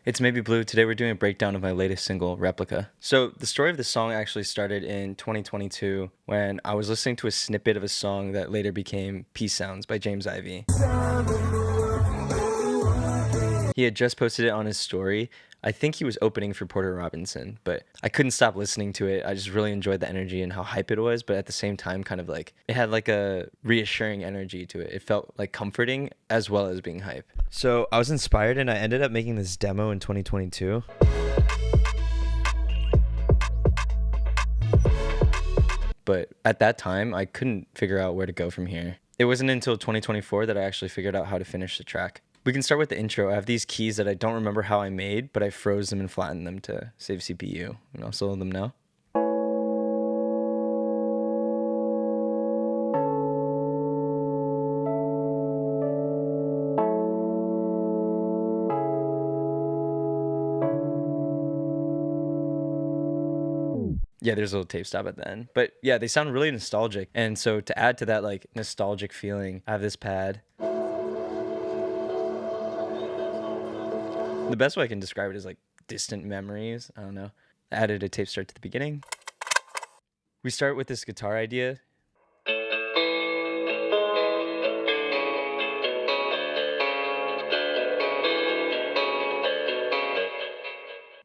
It's Maybe Blue. Today we're doing a breakdown of my latest single, Replica. So the story of the song actually started in 2022 when I was listening to a snippet of a song that later became Peace Sounds by James Ivy. He had just posted it on his story. I think he was opening for Porter Robinson, but I couldn't stop listening to it. I just really enjoyed the energy and how hype it was, but at the same time, kind of like it had like a reassuring energy to it. It felt like comforting as well as being hype. So I was inspired and I ended up making this demo in 2022. But at that time, I couldn't figure out where to go from here. It wasn't until 2024 that I actually figured out how to finish the track. We can start with the intro. I have these keys that I don't remember how I made, but I froze them and flattened them to save CPU. And I'll solo them now. Yeah, there's a little tape stop at the end. But yeah, they sound really nostalgic. And so to add to that like nostalgic feeling, I have this pad. The best way I can describe it is like distant memories. I don't know. I added a tape start to the beginning. We start with this guitar idea.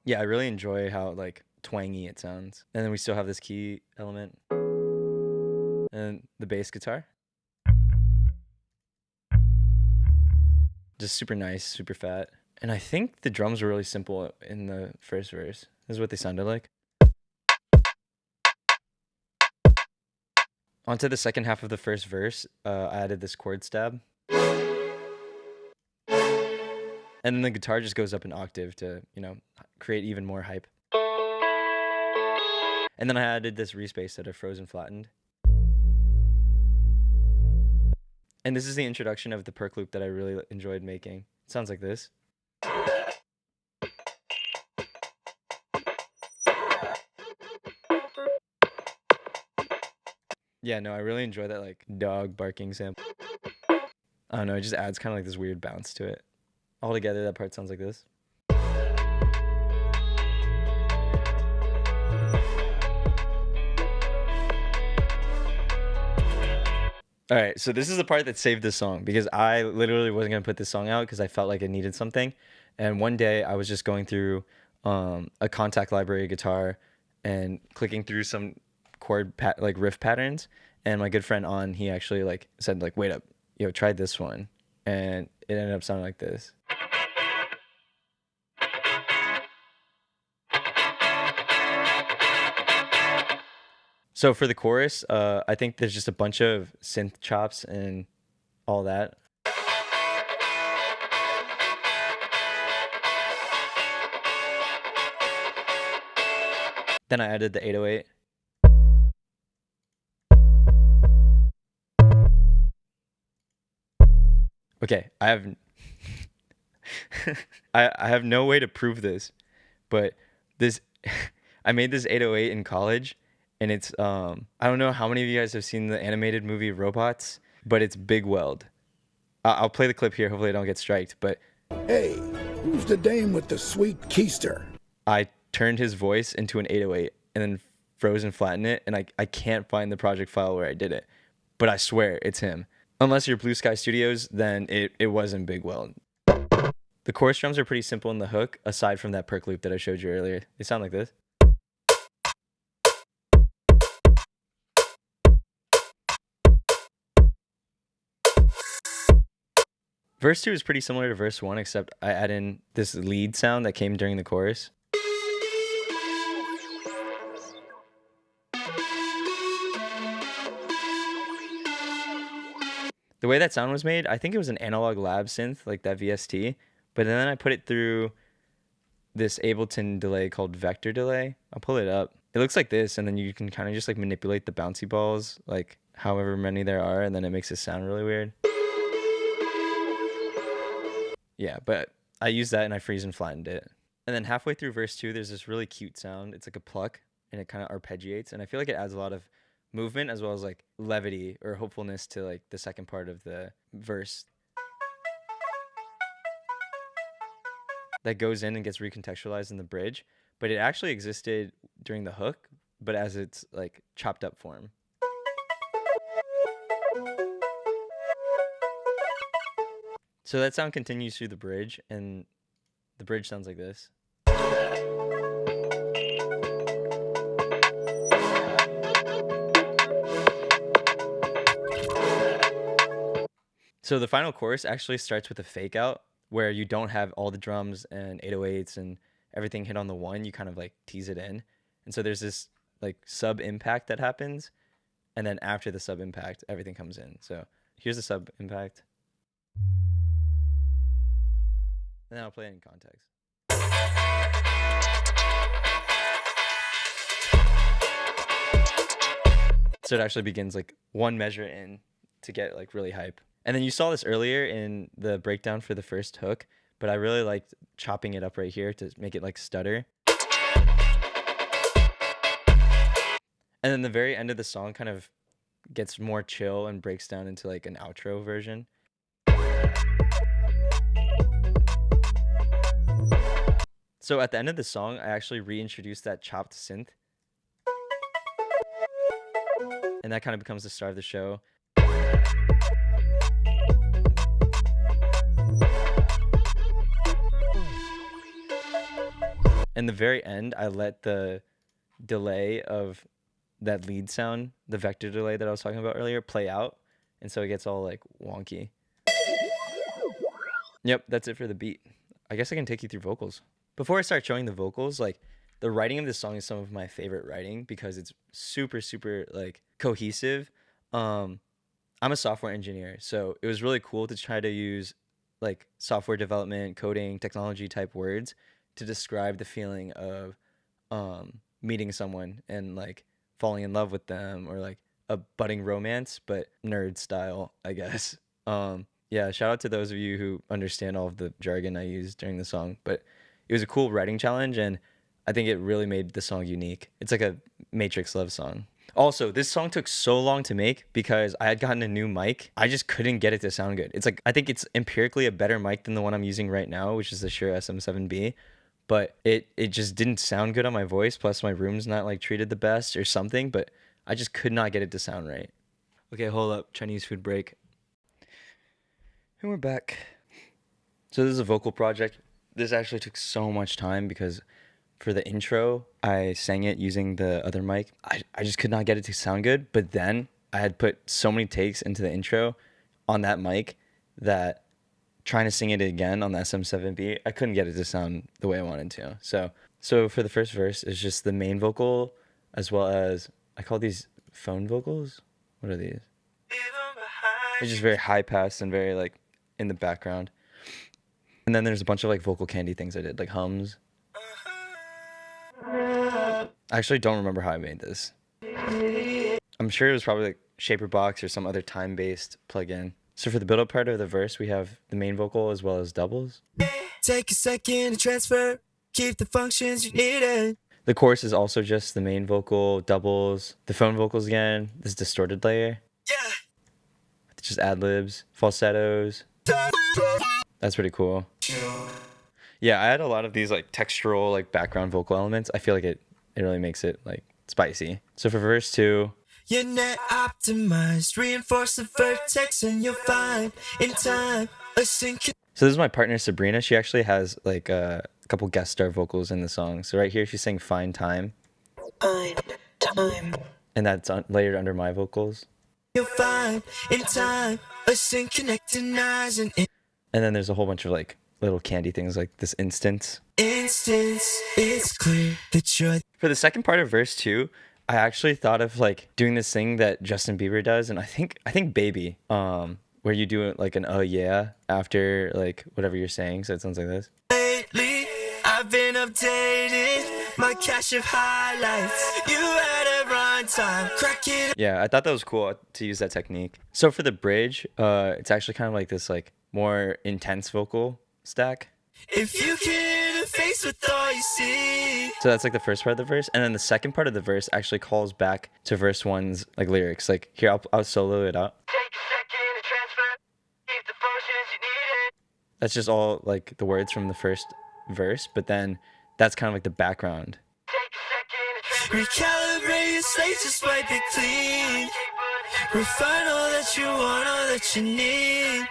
Yeah, I really enjoy how like twangy it sounds. And then we still have this key element and the bass guitar. Just super nice, super fat. And I think the drums were really simple in the first verse. This is what they sounded like. Onto the second half of the first verse, I added this chord stab. And then the guitar just goes up an octave to, create even more hype. And then I added this respace that I froze and flattened. And this is the introduction of the perk loop that I really enjoyed making. It sounds like this. Yeah, no, I really enjoy that like dog barking sample. I don't know, it just adds kind of like this weird bounce to it. Altogether, that part sounds like this. All right, so this is the part that saved this song because I literally wasn't gonna put this song out because I felt like it needed something. And one day I was just going through a contact library guitar and clicking through some like riff patterns. And my good friend he actually like said like, wait up, try this one, and it ended up sounding like this. So for the chorus, I think there's just a bunch of synth chops and all that. Then I added the 808. Okay, I have I have no way to prove this, but this I made this 808 in college, and it's I don't know how many of you guys have seen the animated movie Robots, but it's Big Weld. I'll play the clip here. Hopefully I don't get striked, but hey, who's the dame with the sweet keister? I turned his voice into an 808 and then froze and flattened it, and I can't find the project file where I did it, but I swear it's him. Unless you're Blue Sky Studios, then it wasn't Big Weld. The chorus drums are pretty simple in the hook, aside from that perk loop that I showed you earlier. They sound like this. Verse 2 is pretty similar to verse 1, except I add in this lead sound that came during the chorus. The way that sound was made, I think it was an Analog Lab synth, like that VST, but then I put it through this Ableton delay called vector delay. I'll pull it up. It looks like this, and then you can kind of just like manipulate the bouncy balls, like however many there are, and then it makes it sound really weird. Yeah, but I used that and I freeze and flattened it. And then halfway through verse 2, there's this really cute sound. It's like a pluck, and it kind of arpeggiates, and I feel like it adds a lot of movement as well as like levity or hopefulness to like the second part of the verse. that goes in and gets recontextualized in the bridge, but it actually existed during the hook, but as its like chopped up form. So that sound continues through the bridge, and the bridge sounds like this. So the final chorus actually starts with a fake out where you don't have all the drums and 808s and everything hit on the one. You kind of like tease it in. And so there's this like sub impact that happens. And then after the sub impact, everything comes in. So here's the sub impact. And then I'll play it in context. So it actually begins like one measure in to get like really hype. And then you saw this earlier in the breakdown for the first hook, but I really liked chopping it up right here to make it like stutter. And then the very end of the song kind of gets more chill and breaks down into like an outro version. So at the end of the song, I actually reintroduced that chopped synth. And that kind of becomes the start of the show. And the very end, I let the delay of that lead sound, the vector delay that I was talking about earlier, play out. And so it gets all like wonky. Yep, that's it for the beat. I guess I can take you through vocals. Before I start showing the vocals, like the writing of this song is some of my favorite writing because it's super, super like cohesive. I'm a software engineer, so it was really cool to try to use like software development, coding, technology type words to describe the feeling of meeting someone and like falling in love with them, or like a budding romance, but nerd style, I guess. Yeah, shout out to those of you who understand all of the jargon I used during the song, but it was a cool writing challenge, and I think it really made the song unique. It's like a Matrix love song. Also, this song took so long to make because I had gotten a new mic. I just couldn't get it to sound good. It's like, I think it's empirically a better mic than the one I'm using right now, which is the Shure SM7B. But it just didn't sound good on my voice. Plus, my room's not like treated the best or something. But I just could not get it to sound right. Okay, hold up. Chinese food break. And we're back. So this is a vocal project. This actually took so much time because for the intro, I sang it using the other mic. I just could not get it to sound good. But then I had put so many takes into the intro on that mic that trying to sing it again on the SM7B, I couldn't get it to sound the way I wanted to. So for the first verse, it's just the main vocal, as well as, I call these phone vocals. What are these? It's just very high pass and very like in the background. And then there's a bunch of like vocal candy things I did, like hums. I actually don't remember how I made this. I'm sure it was probably like Shaperbox or some other time-based plugin. So for the build-up part of the verse, we have the main vocal as well as doubles. Take a second to transfer, keep the functions you needed. The chorus is also just the main vocal, doubles, the phone vocals again, this distorted layer. Yeah. Just ad-libs, falsettos. That's pretty cool. Yeah, I had a lot of these like textural like background vocal elements. I feel like it really makes it like spicy. So for verse 2, You're net optimized, reinforce the vertex and you'll find in time a sync. so this is my partner Sabrina. She actually has like a couple guest star vocals in the song. So right here she's saying "Find Time," Find time. and that's layered under my vocals. You'll find in time a sync connecting eyes and And then there's a whole bunch of like little candy things like this instance. instance. It's clear that you're For the second part of verse 2, I actually thought of like doing this thing that Justin Bieber does, and I think "Baby," where you do it like an "oh yeah" after like whatever you're saying, so it sounds like this. lately. I've been updating my cache of highlights. You had a runtime, crack it. Yeah, I thought that was cool to use that technique. So for the bridge, it's actually kind of like this like more intense vocal stack. If you can interface with all you see. So that's like the first part of the verse, and then the second part of the verse actually calls back to verse 1's like lyrics. Like here, I'll solo it out. Take a second to transfer, keep the functions you needed. That's just all like the words from the first verse, but then that's kind of like the background. Recalibrate your slate, just wipe it clean. Refine all that you want, all that you need.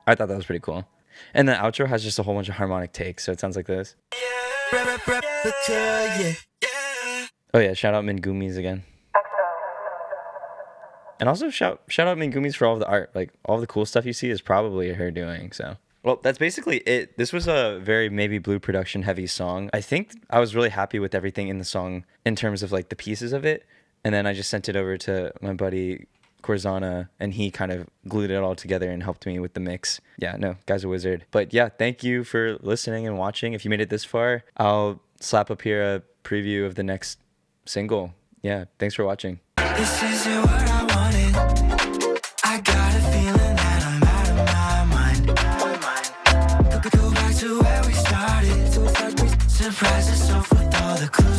I thought that was pretty cool. And the outro has just a whole bunch of harmonic takes, so it sounds like this. Replica, yeah. Oh yeah, shout out mintgumis again. And also shout out mintgumis for all of the art. Like all of the cool stuff you see is probably her doing. So well, that's basically it. This was a very Maybe Blue production heavy song. I think I was really happy with everything in the song in terms of like the pieces of it. And then I just sent it over to my buddy Corzana, and he kind of glued it all together and helped me with the mix. Yeah, no, guy's a wizard. But yeah, thank you for listening and watching. If you made it this far, I'll slap up here a preview of the next single. Yeah, thanks for watching. This isn't what I wanted. I got a feeling that I'm out of my mind. Go back to where we started. Surprise yourself with all the clues.